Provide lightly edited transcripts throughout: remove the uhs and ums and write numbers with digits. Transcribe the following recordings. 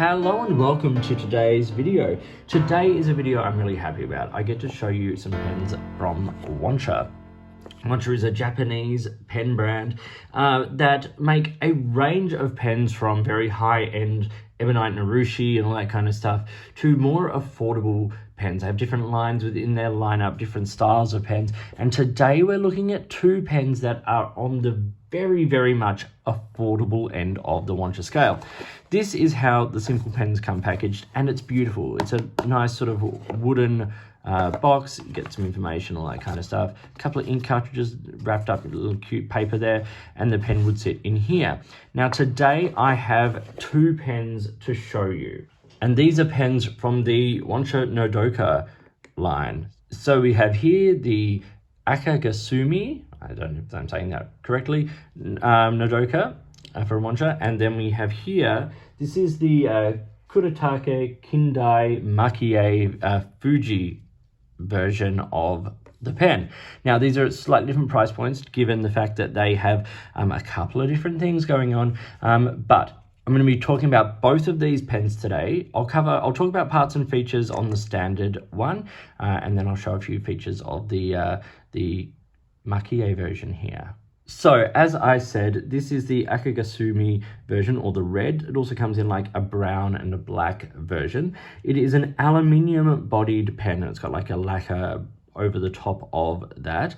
Hello and welcome to today's video. Today is a video I'm really happy about. I get to show you some pens from Wancher. Wancher is a Japanese pen brand that make a range of pens from very high-end ebonite narushi and all that kind of stuff to more affordable pens. They have different lines within their lineup, different styles of pens. And today we're looking at two pens that are on the very much affordable end of the Wancher scale. This is how the simple pens come packaged, and it's beautiful. It's a nice sort of wooden box. You get some information, all that kind of stuff. A couple of ink cartridges wrapped up in a little cute paper there, and the pen would sit in here. Now today I have two pens to show you, and these are pens from the Wancher Nodoka line. So we have here the Akagasumi, I don't know if I'm saying that correctly, Nodoka from Wancher, and then we have here, this is the Kuretake Kindai Maki-E Fugi version of the pen. Now these are at slightly different price points given the fact that they have a couple of different things going on, but I'm going to be talking about both of these pens today. I'll talk about parts and features on the standard one, and then I'll show a few features of the Maki-E version here. So as I said, this is the Akagasumi version, or the red. It also comes in like a brown and a black version. It is an aluminium bodied pen, and it's got like a lacquer over the top of that.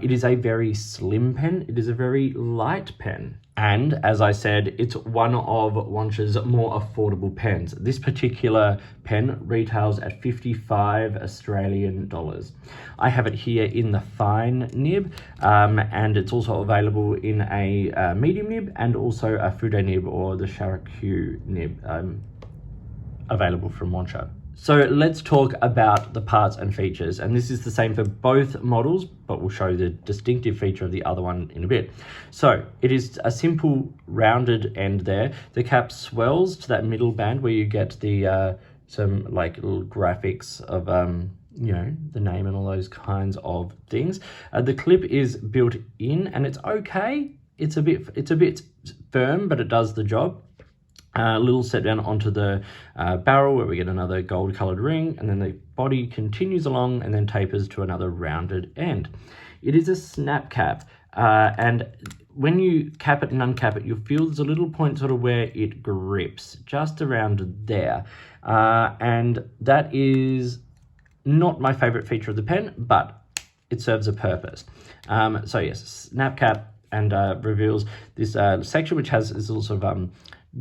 It is a very slim pen. It is a very light pen. And as I said, it's one of Wancher's more affordable pens. This particular pen retails at 55 Australian dollars. I have it here in the fine nib, and it's also available in a medium nib and also a Fude nib, or the Shara-Q nib, available from Wancher. So let's talk about the parts and features, and this is the same for both models, but we'll show the distinctive feature of the other one in a bit. So it is a simple rounded end there. The cap swells to that middle band where you get the some like little graphics of you know, the name and all those kinds of things. The clip is built in, and it's okay. It's a bit firm, but it does the job. A little set down onto the barrel where we get another gold colored ring, and then the body continues along and then tapers to another rounded end. It is a snap cap, and when you cap it and uncap it, you'll feel there's a little point sort of where it grips, just around there. And that is not my favorite feature of the pen, but it serves a purpose. So yes, snap cap, and reveals this section which has this little sort of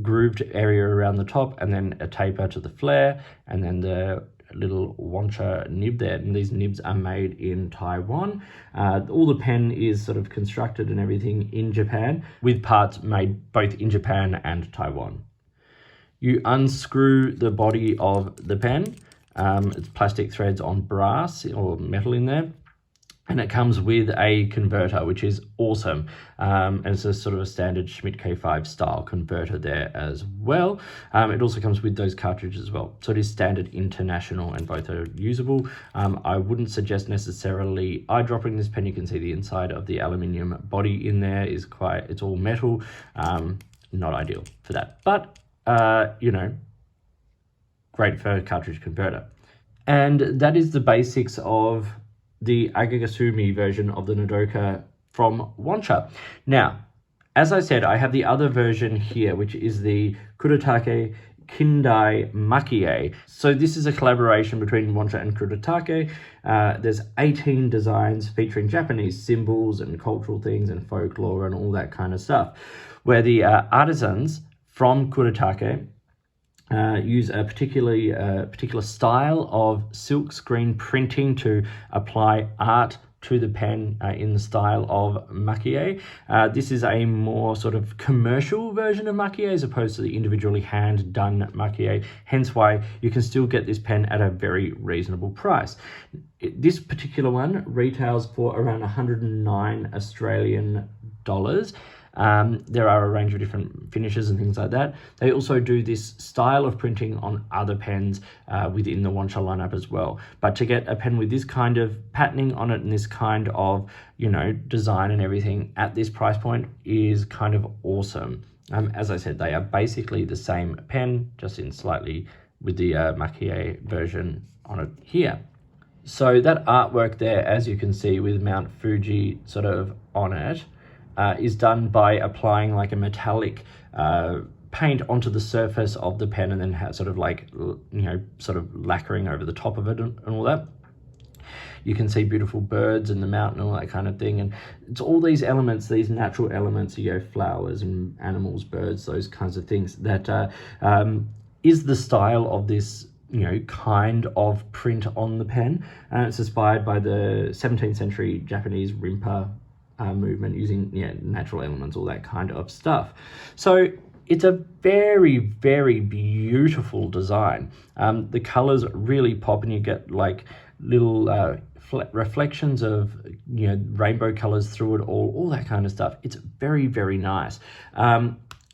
grooved area around the top, and then a taper to the flare, and then the little Wancher nib there. And these nibs are made in Taiwan. All the pen is sort of constructed and everything in Japan, with parts made both in Japan and Taiwan. You unscrew the body of the pen. It's plastic threads on brass or metal in there. And it comes with a converter, which is awesome. And it's a sort of a standard Schmidt K5 style converter there as well. It also comes with those cartridges as well. So it is standard international, and both are usable. I wouldn't suggest necessarily eyedropping this pen. You can see the inside of the aluminium body in there is it's all metal. Not ideal for that. But, you know, great for a cartridge converter. And that is the basics of the Akagasumi version of the Nodoka from Wancher. Now, as I said, I have the other version here, which is the Kuretake Kindai Maki-E. So this is a collaboration between Wancher and Kuretake. There's 18 designs featuring Japanese symbols and cultural things and folklore and all that kind of stuff, where the artisans from Kuretake use a particular style of silk screen printing to apply art to the pen in the style of Maki-E. This is a more sort of commercial version of Maki-E as opposed to the individually hand-done Maki-E, hence why you can still get this pen at a very reasonable price. This particular one retails for around 109 Australian dollars. There are a range of different finishes and things like that. They also do this style of printing on other pens within the Wancher lineup as well. But to get a pen with this kind of patterning on it and this kind of, you know, design and everything at this price point is kind of awesome. As I said, they are basically the same pen, just in slightly with the Maki-E version on it here. So that artwork there, as you can see with Mount Fugi sort of on it, is done by applying like a metallic paint onto the surface of the pen and then sort of like, sort of lacquering over the top of it and all that. You can see beautiful birds in the mountain and all that kind of thing. And it's all these elements, these natural elements, flowers and animals, birds, those kinds of things that is the style of this kind of print on the pen. And it's inspired by the 17th century Japanese rinpa movement using natural elements, all that kind of stuff. So it's a very, very beautiful design. The colors really pop and you get like little reflections of rainbow colors through it all that kind of stuff. It's very, very nice.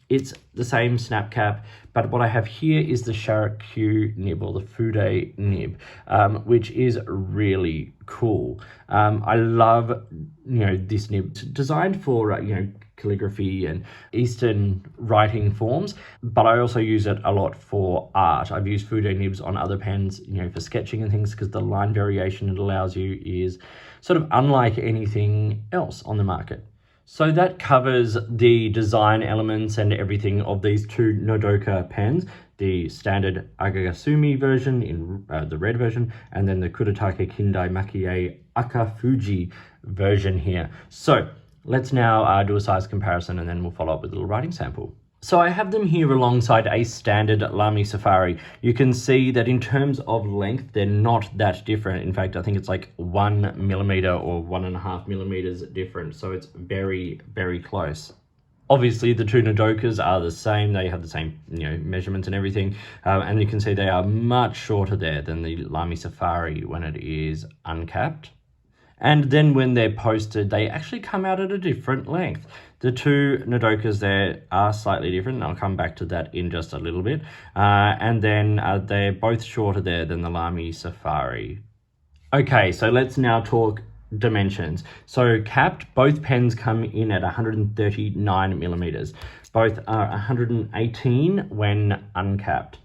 It's the same snap cap, but what I have here is the Shara-Q nib, or the Fude nib, which is really cool. I love this nib. It's designed for calligraphy and Eastern writing forms, but I also use it a lot for art. I've used Fude nibs on other pens, for sketching and things, because the line variation it allows you is sort of unlike anything else on the market. So that covers the design elements and everything of these two Nodoka pens, the standard Agagasumi version in the red version, and then the Kuretake Kindai Maki-E Aka Fuji version here. So let's now do a size comparison and then we'll follow up with a little writing sample. So I have them here alongside a standard Lamy Safari. You can see that in terms of length, they're not that different. In fact, I think it's like 1 millimeter or 1.5 millimeters different. So it's very, very close. Obviously, the two Nodokas are the same. They have the same, measurements and everything. And you can see they are much shorter there than the Lamy Safari when it is uncapped. And then when they're posted, they actually come out at a different length. The two Nodokas there are slightly different, and I'll come back to that in just a little bit. And then they're both shorter there than the Lamy Safari. Okay, so let's now talk dimensions. So capped, both pens come in at 139 millimeters. Both are 118 when uncapped.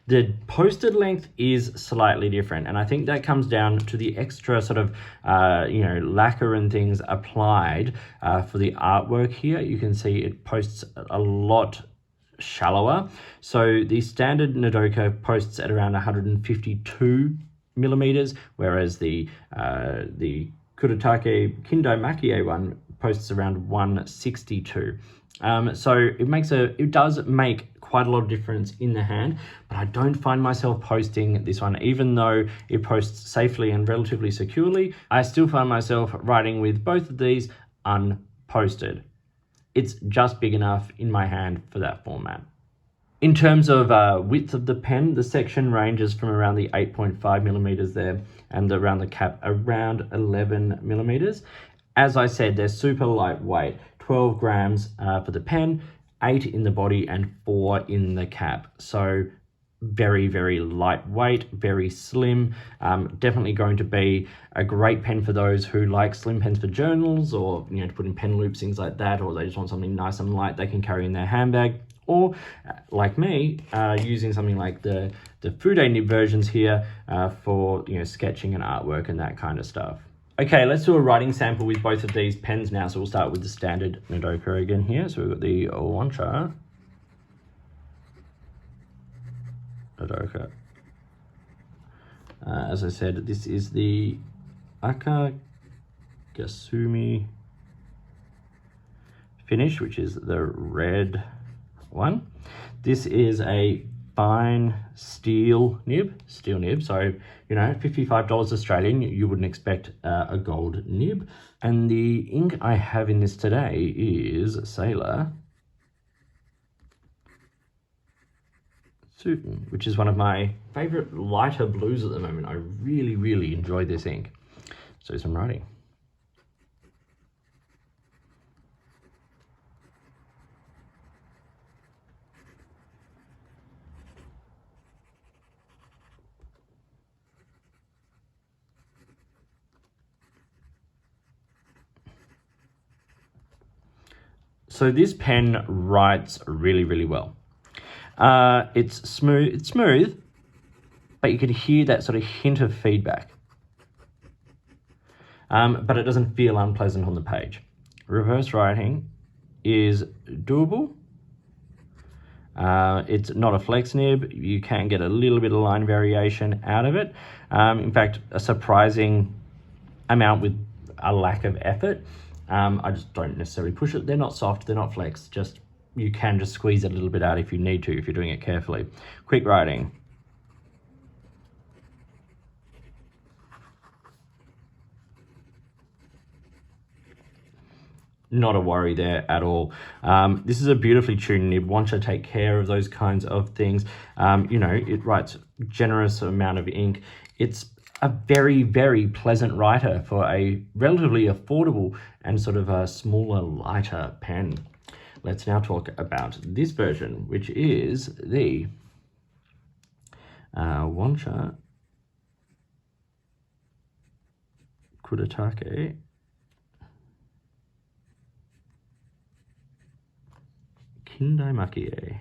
The posted length is slightly different, and I think that comes down to the extra sort of, lacquer and things applied for the artwork here. You can see it posts a lot shallower. So the standard Nodoka posts at around 152 millimeters, whereas the Kuretake Kindai Maki-E one posts around 162. So it does make quite a lot of difference in the hand, but I don't find myself posting this one. Even though it posts safely and relatively securely, I still find myself writing with both of these unposted. It's just big enough in my hand for that format. In terms of width of the pen, the section ranges from around the 8.5 millimeters there, and around the cap around 11 millimeters. As I said, they're super lightweight, 12 grams for the pen, 8 in the body and 4 in the cap. So very, very lightweight, very slim. Definitely going to be a great pen for those who like slim pens for journals, or to put in pen loops, things like that, or they just want something nice and light they can carry in their handbag. Or like me, using something like the Fude nib versions here for sketching and artwork and that kind of stuff. Okay, let's do a writing sample with both of these pens now. So we'll start with the standard Nodoka again here. So we've got the Wancher Nodoka. As I said, this is the Agagasumi finish, which is the red one. This is a fine steel nib, so $55 Australian, you wouldn't expect a gold nib. And the ink I have in this today is Sailor Suiton, which is one of my favorite lighter blues at the moment. I really, really enjoy this ink. So some writing. So this pen writes really, really well. It's smooth, but you can hear that sort of hint of feedback. But it doesn't feel unpleasant on the page. Reverse writing is doable. It's not a flex nib. You can get a little bit of line variation out of it. In fact, a surprising amount with a lack of effort. I just don't necessarily push it. They're not soft, they're not flex. Just, you can just squeeze it a little bit out if you need to, if you're doing it carefully. Quick writing. Not a worry there at all. This is a beautifully tuned nib. Wancher take care of those kinds of things. You know, it writes generous amount of ink. It's a very, very pleasant writer for a relatively affordable and sort of a smaller, lighter pen. Let's now talk about this version, which is the Wancher Kuretake Kindai Maki-E.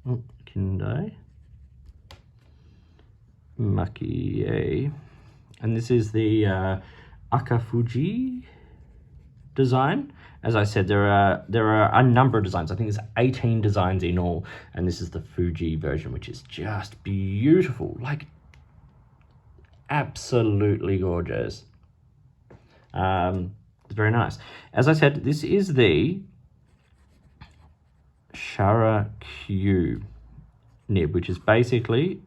Oh, Kindai Maki-E. And this is the Fugi design. As I said, there are a number of designs. I think there's 18 designs in all, and this is the Fugi version, which is just beautiful, like absolutely gorgeous. It's very nice. As I said, this is the Shara-Q nib, which is basically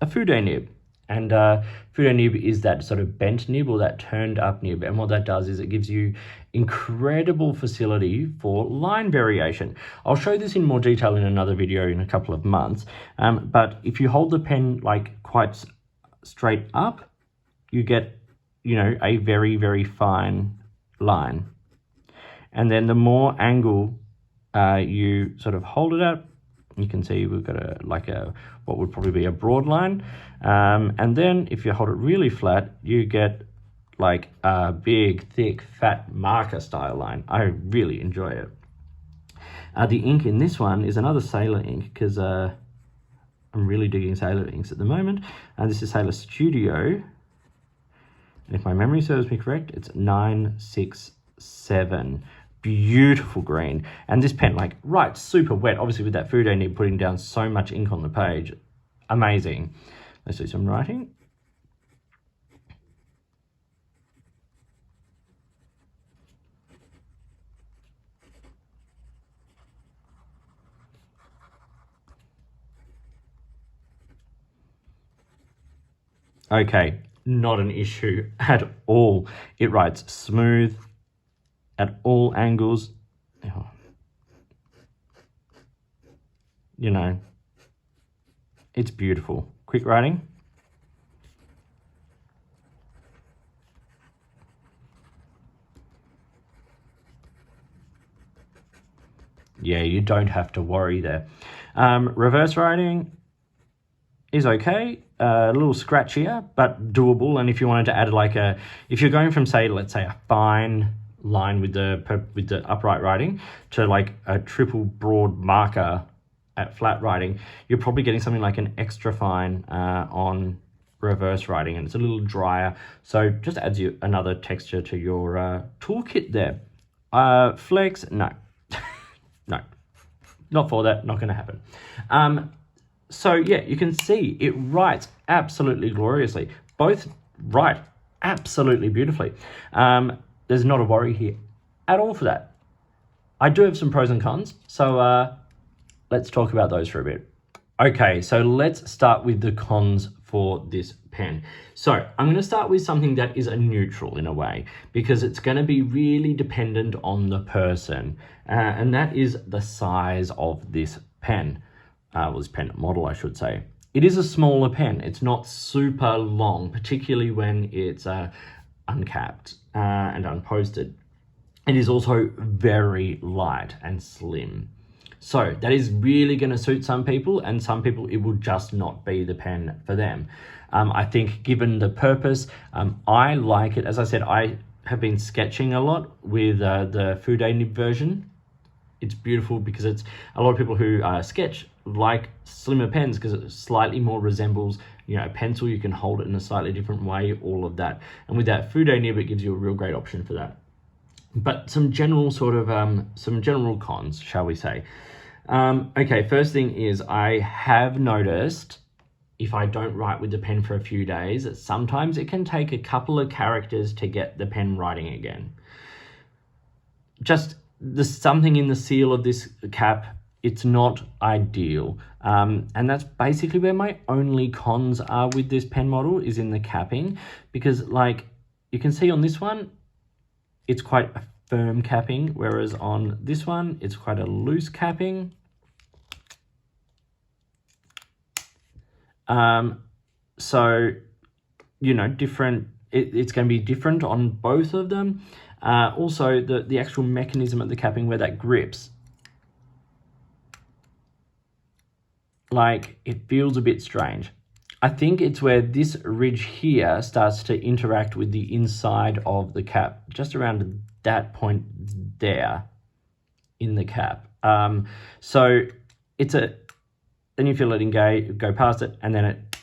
a Fude nib. And Fude nib is that sort of bent nib or that turned up nib. And what that does is it gives you incredible facility for line variation. I'll show this in more detail in another video in a couple of months. But if you hold the pen like quite straight up, you get, you know, a very, very fine line. And then the more angle you sort of hold it at, you can see we've got what would probably be a broad line. And then if you hold it really flat, you get like a big, thick, fat marker style line. I really enjoy it. The ink in this one is another Sailor ink, because I'm really digging Sailor inks at the moment. This is Sailor Studio. And if my memory serves me correct, it's 967. Beautiful green. And this pen, like, writes super wet. Obviously, with that Fude nib putting down so much ink on the page. Amazing. Let's do some writing. Okay. Not an issue at all. It writes smooth at all angles. You know, it's beautiful. Quick writing. Yeah, you don't have to worry there. Reverse writing is okay. A little scratchier, but doable. And if you wanted to add like if you're going from, say, let's say a fine line with the upright writing to like a triple broad marker at flat writing, you're probably getting something like an extra fine on reverse writing, and it's a little drier. So just adds you another texture to your toolkit there. Flex, no, no, not for that, not going to happen. So yeah, you can see it writes absolutely gloriously. Both write absolutely beautifully. There's not a worry here at all for that. I do have some pros and cons, so let's talk about those for a bit. Okay, so let's start with the cons for this pen. So I'm going to start with something that is a neutral in a way, because it's going to be really dependent on the person, and that is the size of this pen. This pen model, I should say. It is a smaller pen. It's not super long, particularly when it's uncapped and unposted. It is also very light and slim. So that is really going to suit some people, and some people it will just not be the pen for them. I think given the purpose, I like it. As I said, I have been sketching a lot with the Fude nib version. It's beautiful because it's a lot of people who sketch like slimmer pens because it slightly more resembles, you know, a pencil. You can hold it in a slightly different way, all of that. And with that Fude nib, it gives you a real great option for that. But some general sort of, some general cons, shall we say. Okay, first thing is I have noticed if I don't write with the pen for a few days, sometimes it can take a couple of characters to get the pen writing again. Just there's something in the seal of this cap, it's not ideal. And that's basically where my only cons are with this pen model, is in the capping, because like you can see on this one, it's quite a firm capping, whereas on this one, it's quite a loose capping. So, you know, different, it's going to be different on both of them. Also, the actual mechanism of the capping where that grips, like, it feels a bit strange. I think it's where this ridge here starts to interact with the inside of the cap, just around that point there in the cap. So it's then you feel it engage, go past it, and then it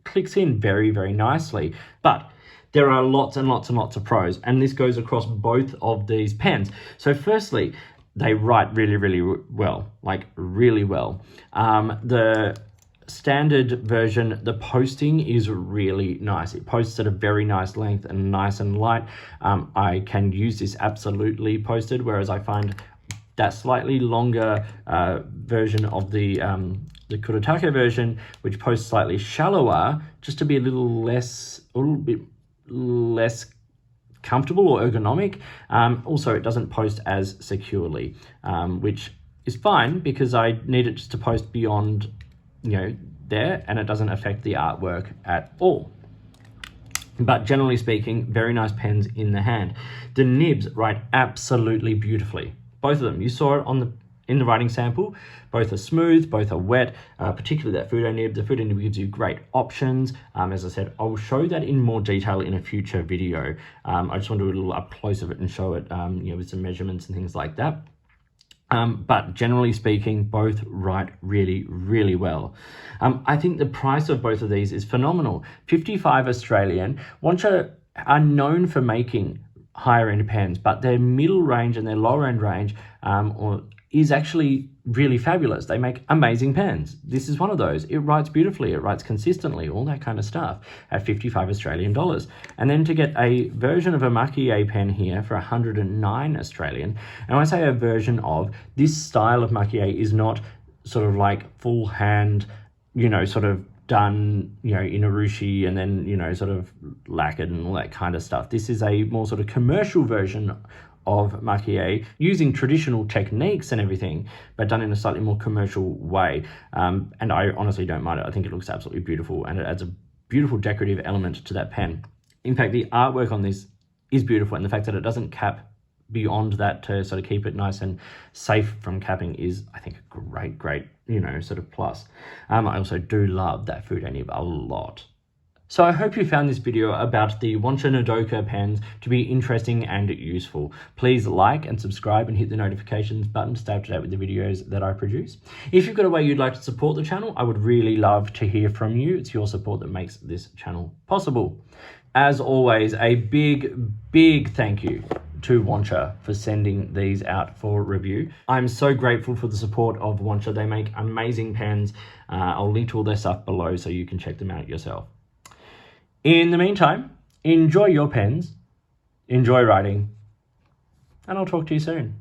clicks in very, very nicely. But there are lots and lots and lots of pros, and this goes across both of these pens. So firstly, they write really, really well, like really well. The standard version, the posting is really nice. It posts at a very nice length and nice and light. I can use this absolutely posted, whereas I find that slightly longer version of the Kuretake version, which posts slightly shallower, just to be a little bit less comfortable or ergonomic. Also, it doesn't post as securely, which is fine because I need it just to post beyond, you know, there, and it doesn't affect the artwork at all. But generally speaking, very nice pens in the hand. The nibs write absolutely beautifully. Both of them. You saw it in the writing sample. Both are smooth, both are wet, particularly that Fude nib. The Fude nib gives you great options. As I said, I'll show that in more detail in a future video. I just want to do a little up close of it and show it, you know, with some measurements and things like that. But generally speaking, both write really, really well. I think the price of both of these is phenomenal. 55 Australian. Wancher are known for making higher end pens, but their middle range and their lower end range is actually really fabulous. They make amazing pens. This is one of those. It writes beautifully, it writes consistently, all that kind of stuff at 55 Australian dollars. And then to get a version of a Maki-E pen here for 109 Australian, and when I say a version of, this style of Maki-E is not sort of like full hand, you know, sort of done, you know, in urushi and then, you know, sort of lacquered and all that kind of stuff. This is a more sort of commercial version of Maki-E, using traditional techniques and everything, but done in a slightly more commercial way. And I honestly don't mind it. I think it looks absolutely beautiful, and it adds a beautiful decorative element to that pen. In fact, the artwork on this is beautiful, and the fact that it doesn't cap beyond that to sort of keep it nice and safe from capping is, I think, a great, you know, sort of plus. I also do love that Fude nib a lot. So I hope you found this video about the Wancher Nodoka pens to be interesting and useful. Please like and subscribe and hit the notifications button to stay up to date with the videos that I produce. If you've got a way you'd like to support the channel, I would really love to hear from you. It's your support that makes this channel possible. As always, a big thank you to Wancher for sending these out for review. I'm so grateful for the support of Wancher. They make amazing pens. I'll link to all their stuff below so you can check them out yourself. In the meantime, enjoy your pens, enjoy writing, and I'll talk to you soon.